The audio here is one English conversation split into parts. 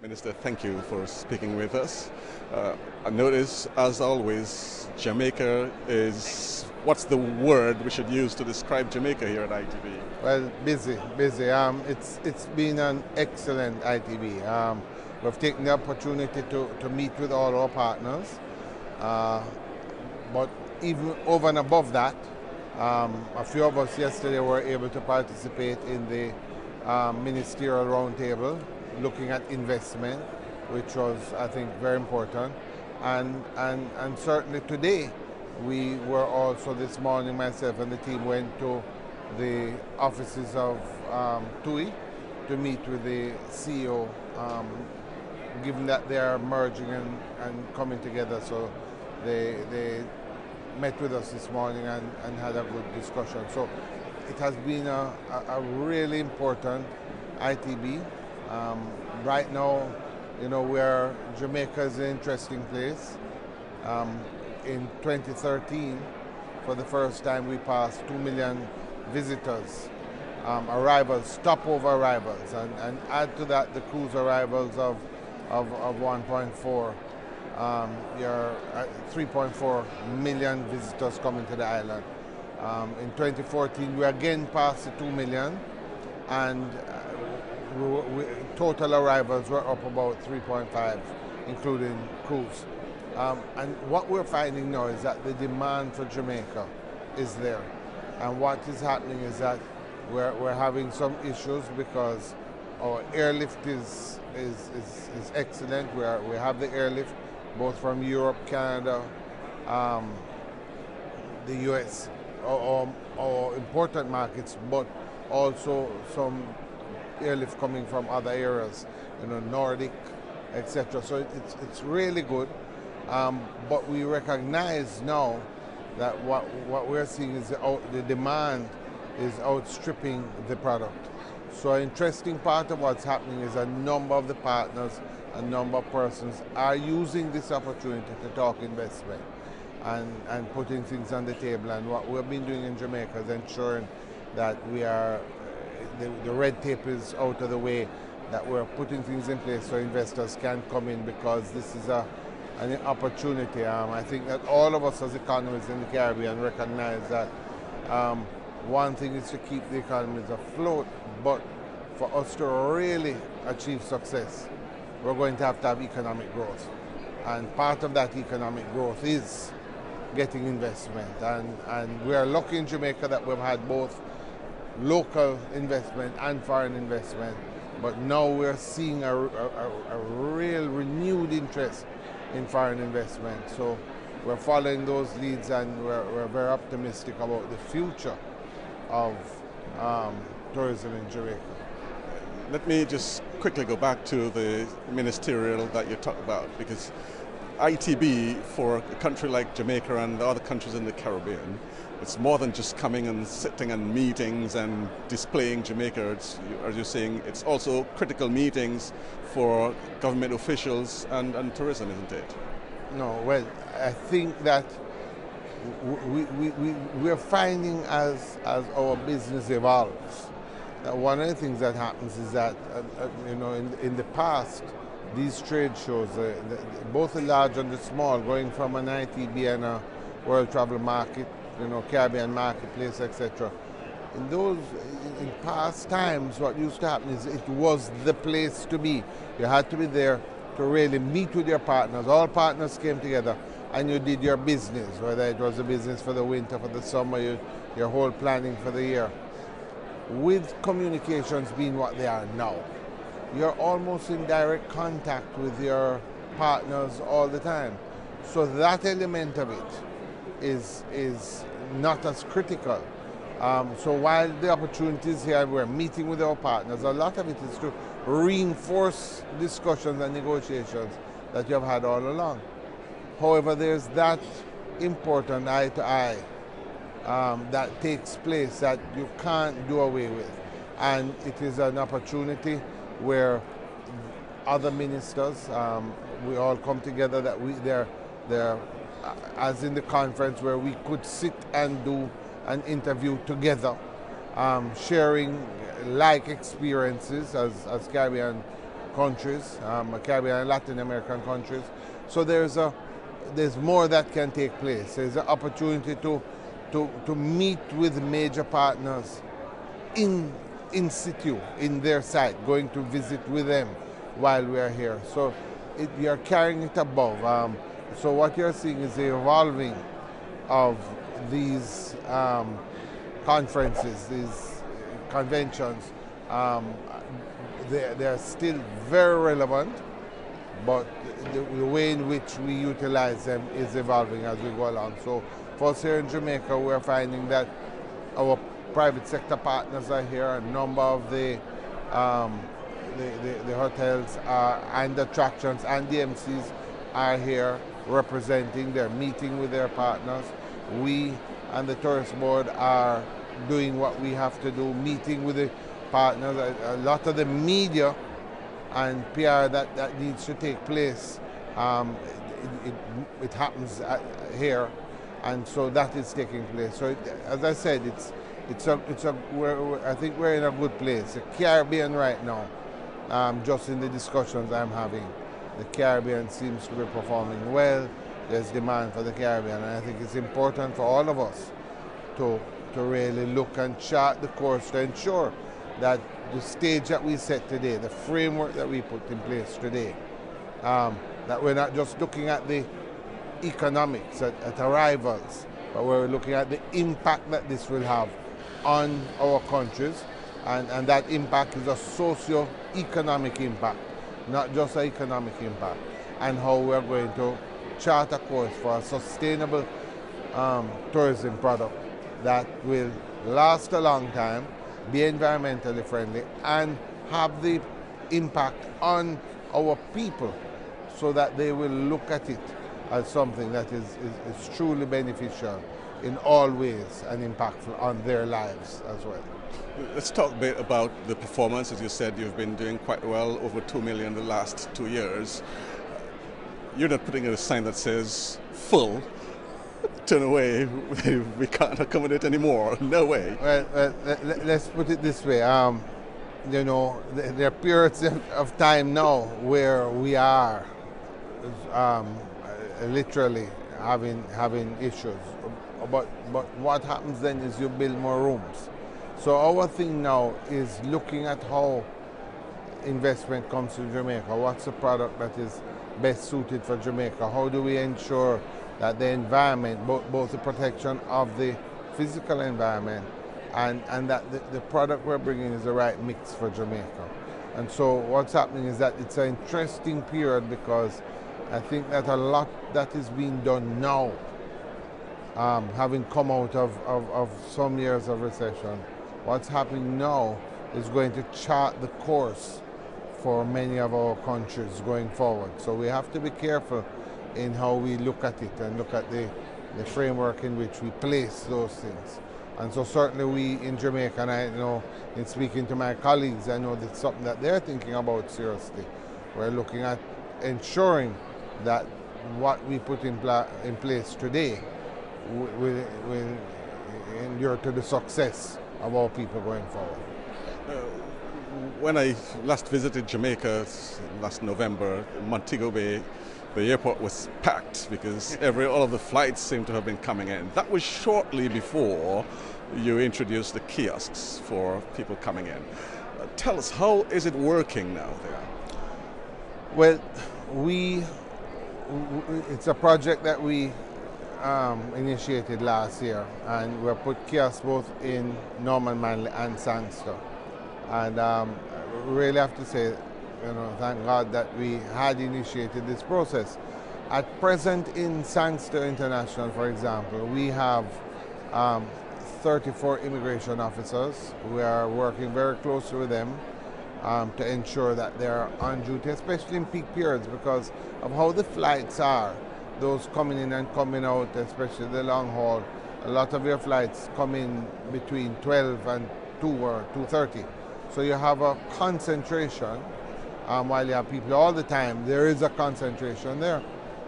Minister, thank you for speaking with us. I notice, as always, Jamaica is, what's the word we should use to describe Jamaica here at ITB? Well, busy. It's been an excellent ITB. We've taken the opportunity to meet with all our partners, but even over and above that, a few of us yesterday were able to participate in the ministerial roundtable looking at investment, which was, I think, very important. And certainly today, we were also, this morning, myself and the team went to the offices of TUI to meet with the CEO, given that they are merging and coming together. So they met with us this morning and had a good discussion. So it has been a really important ITB. Right now, you know, where Jamaica is an interesting place. In 2013, for the first time, we passed 2 million visitors, arrivals, stopover arrivals, and add to that the cruise arrivals of 1.4. You're at 3.4 million visitors coming to the island. In 2014, we again passed the 2 million, and total arrivals were up about 3.5, including cruise. And what we're finding now is that the demand for Jamaica is there. And what is happening is that we're having some issues because our airlift is excellent. We have the airlift both from Europe, Canada, the US, our important markets, but also some airlift coming from other areas, you know, Nordic, etc. So it's really good, but we recognize now that what we're seeing is the demand is outstripping the product. So an interesting part of what's happening is a number of the partners, a number of persons are using this opportunity to talk investment and putting things on the table. And what we've been doing in Jamaica is ensuring that we are the red tape is out of the way, that we're putting things in place so investors can come in, because this is an opportunity. I think that all of us as economists in the Caribbean recognize that one thing is to keep the economies afloat, but for us to really achieve success, we're going to have economic growth. And part of that economic growth is getting investment. And we are lucky in Jamaica that we've had both local investment and foreign investment, but now we're seeing a real renewed interest in foreign investment. So we're following those leads, and we're very optimistic about the future of tourism in Jamaica. Let me just quickly go back to the ministerial that you talked about, because ITB, for a country like Jamaica and the other countries in the Caribbean, it's more than just coming and sitting in meetings and displaying Jamaica. It's, as you're saying, it's also critical meetings for government officials and tourism, isn't it? No, well, I think that we're finding as our business evolves, that one of the things that happens is that, you know, in the past, these trade shows, both the large and the small, going from an ITB and a World Travel Market, you know, Caribbean Marketplace, etc. In past times, what used to happen is it was the place to be. You had to be there to really meet with your partners. All partners came together and you did your business, whether it was a business for the winter, for the summer, your whole planning for the year. With communications being what they are now, you're almost in direct contact with your partners all the time. So that element of it is not as critical. So while the opportunity is here, we're meeting with our partners, a lot of it is to reinforce discussions and negotiations that you have had all along. However, there's that important eye-to-eye that takes place that you can't do away with. And it is an opportunity where other ministers, we all come together, that they're as in the conference where we could sit and do an interview together, sharing like experiences as Caribbean countries, Caribbean and Latin American countries. So there's more that can take place. There's an opportunity to meet with major partners in situ, in their site, going to visit with them while we are here. So you're carrying it above. So what you're seeing is the evolving of these conferences, these conventions. They're still very relevant, but the way in which we utilize them is evolving as we go along. So for us here in Jamaica, we're finding that our private sector partners are here. A number of the hotels and attractions and the MCs are here representing. They're meeting with their partners. We and the tourist board are doing what we have to do, meeting with the partners. A lot of the media and PR that needs to take place, it happens here, and so that is taking place. So as I said, I think we're in a good place. The Caribbean right now, just in the discussions I'm having, the Caribbean seems to be performing well. There's demand for the Caribbean, and I think it's important for all of us to really look and chart the course to ensure that the stage that we set today, the framework that we put in place today, that we're not just looking at the economics at arrivals, but we're looking at the impact that this will have on our countries, and that impact is a socio-economic impact, not just an economic impact, and how we're going to chart a course for a sustainable tourism product that will last a long time, be environmentally friendly, and have the impact on our people so that they will look at it as something that is truly beneficial in all ways and impactful on their lives as well. Let's talk a bit about the performance. As you said, you've been doing quite well, over 2 million the last 2 years. You're not putting in a sign that says full. Turn away, we can't accommodate anymore. No way. Well, let's put it this way. You know, there are periods of time now where we are literally having issues. But what happens then is you build more rooms. So our thing now is looking at how investment comes to Jamaica. What's the product that is best suited for Jamaica? How do we ensure that the environment, both the protection of the physical environment and that the product we're bringing is the right mix for Jamaica? And so what's happening is that it's an interesting period, because I think that a lot that is being done now, having come out of some years of recession, what's happening now is going to chart the course for many of our countries going forward. So we have to be careful in how we look at it and look at the framework in which we place those things. And so certainly we in Jamaica, and I know in speaking to my colleagues, I know that's something that they're thinking about seriously. We're looking at ensuring that what we put in place today will endure to the success of our people going forward. When I last visited Jamaica last November, Montego Bay, the airport was packed because all of the flights seem to have been coming in. That was shortly before you introduced the kiosks for people coming in. Tell us, how is it working now there? Well, it's a project that we initiated last year, and we put kiosks both in Norman Manley and Sangster. And really have to say, thank God that we had initiated this process. At present in Sangster International, for example, we have 34 immigration officers. We are working very closely with them to ensure that they're on duty, especially in peak periods, because of how the flights are. Those coming in and coming out, especially the long haul, a lot of your flights come in between 12 and 2 or 2:30. So you have a concentration. While you have people all the time, there is a concentration there.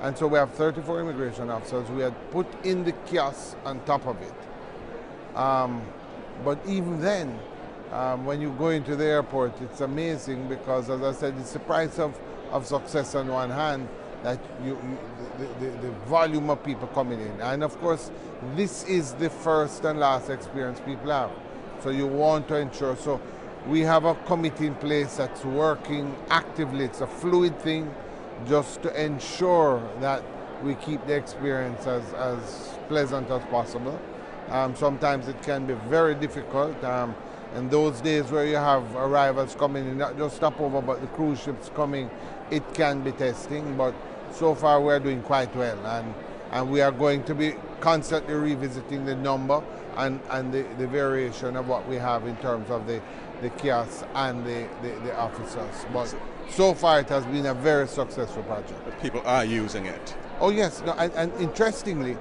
And so we have 34 immigration officers. We had put in the kiosks on top of it. But even then, when you go into the airport, it's amazing because, as I said, it's the price of success on one hand, that the volume of people coming in. And of course, this is the first and last experience people have. So you want to ensure. So we have a committee in place that's working actively. It's a fluid thing just to ensure that we keep the experience as pleasant as possible. Sometimes it can be very difficult. In those days where you have arrivals coming in, not just stopover, but the cruise ships coming, it can be testing. But so far we're doing quite well. And we are going to be constantly revisiting the number and the variation of what we have in terms of the kiosks and the officers. But so far it has been a very successful project. But people are using it. Oh yes, no, and interestingly,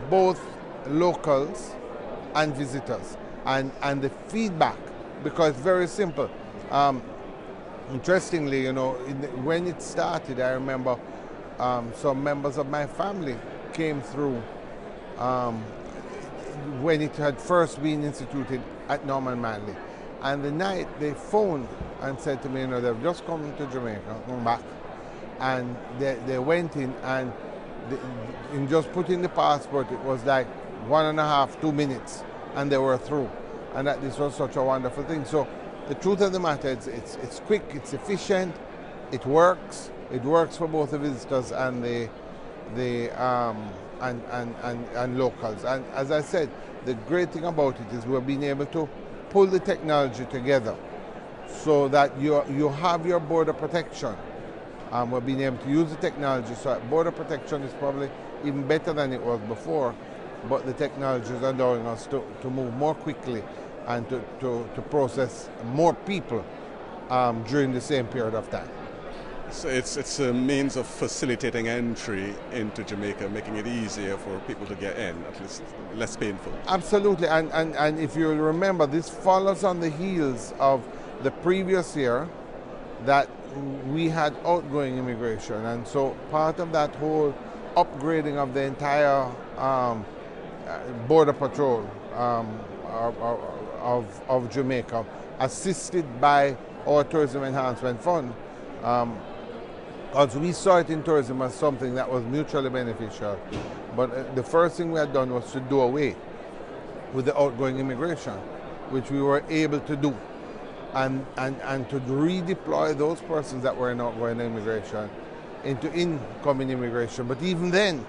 both locals and visitors, and the feedback, because it's very simple. Interestingly, when it started, I remember some members of my family came through when it had first been instituted at Norman Manley. And the night they phoned and said to me, they've just come to Jamaica, come back. And they went in, and in just putting the passport, it was like 1.5 to 2 minutes, and they were through. And that this was such a wonderful thing. So the truth of the matter is, it's quick, it's efficient, it works. It works for both the visitors and and locals. And as I said, the great thing about it is we're being able to pull the technology together so that you have your border protection. We're being able to use the technology, so border protection is probably even better than it was before, but the technology is allowing us to move more quickly and to process more people during the same period of time. So it's a means of facilitating entry into Jamaica, making it easier for people to get in, at least less painful. Absolutely, and if you remember, this follows on the heels of the previous year that we had outgoing immigration, and so part of that whole upgrading of the entire border patrol of Jamaica, assisted by our Tourism Enhancement Fund, because we saw it in tourism as something that was mutually beneficial. But the first thing we had done was to do away with the outgoing immigration, which we were able to do, and to redeploy those persons that were in outgoing immigration into incoming immigration. But even then,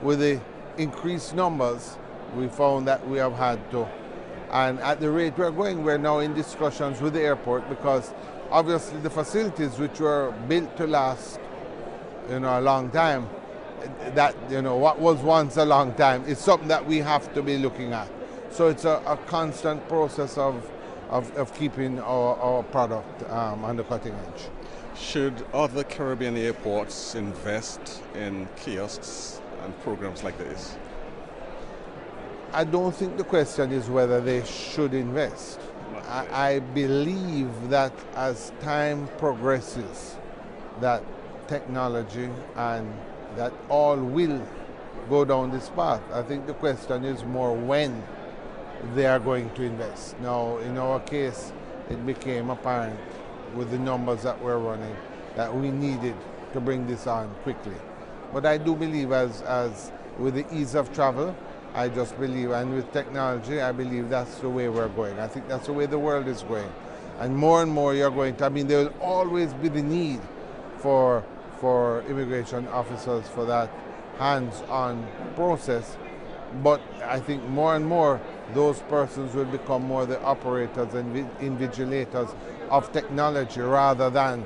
with the increased numbers, we found that we have had to. And at the rate we're going, we're now in discussions with the airport, because obviously the facilities which were built to last, a long time, that, what was once a long time, is something that we have to be looking at. So it's a constant process of keeping our product on the cutting edge. Should other Caribbean airports invest in kiosks and programs like this? I don't think the question is whether they should invest. I believe that as time progresses, that technology and that all will go down this path. I think the question is more when they are going to invest. Now, in our case, it became apparent with the numbers that we're running that we needed to bring this on quickly. But I do believe as with the ease of travel, I just believe, and with technology, I believe that's the way we're going. I think that's the way the world is going. And more you're going to, there will always be the need for immigration officers for that hands-on process. But I think more and more, those persons will become more the operators and invigilators of technology rather than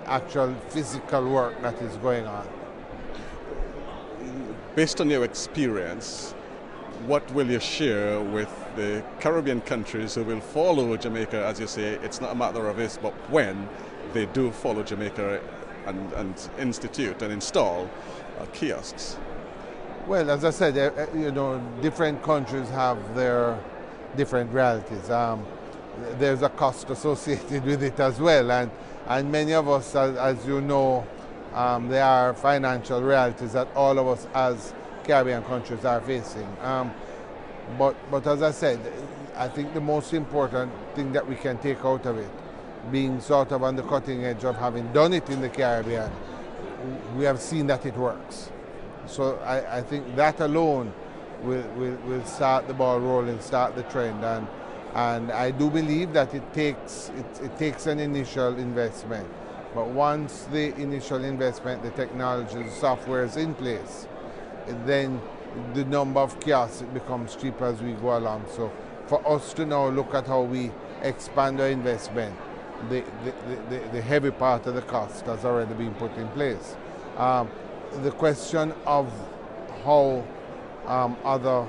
actual physical work that is going on. Based on your experience, what will you share with the Caribbean countries who will follow Jamaica? As you say, it's not a matter of if, but when they do follow Jamaica and institute and install kiosks? Well, as I said, different countries have their different realities. There's a cost associated with it as well, and many of us, as you know, there are financial realities that all of us as Caribbean countries are facing. But as I said, I think the most important thing that we can take out of it, being sort of on the cutting edge of having done it in the Caribbean, we have seen that it works. So I think that alone will start the ball rolling, start the trend, and I do believe that it takes an initial investment. But once the initial investment, the technology, the software is in place, then the number of kiosks becomes cheaper as we go along. So for us to now look at how we expand our investment, the heavy part of the cost has already been put in place. The question of how other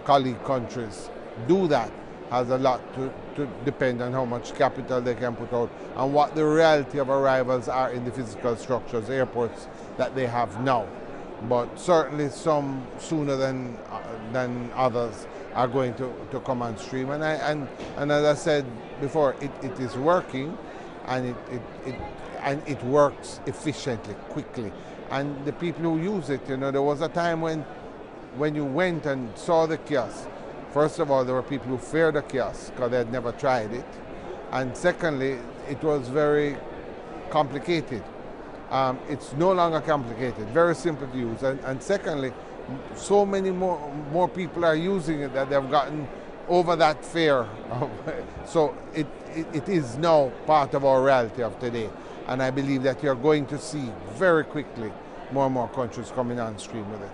colleague countries do that has a lot to depend on how much capital they can put out and what the reality of arrivals are in the physical structures, airports that they have now. But certainly some sooner than others are going to come on stream. And as I said before, it is working, and it works efficiently, quickly. And the people who use it, you know, there was a time when you went and saw the kiosk. First of all, there were people who feared the kiosk because they had never tried it. And secondly, it was very complicated. It's no longer complicated, very simple to use. And secondly, so many more people are using it that they've gotten over that fear. So it is now part of our reality of today. And I believe that you're going to see very quickly more and more countries coming on stream with it.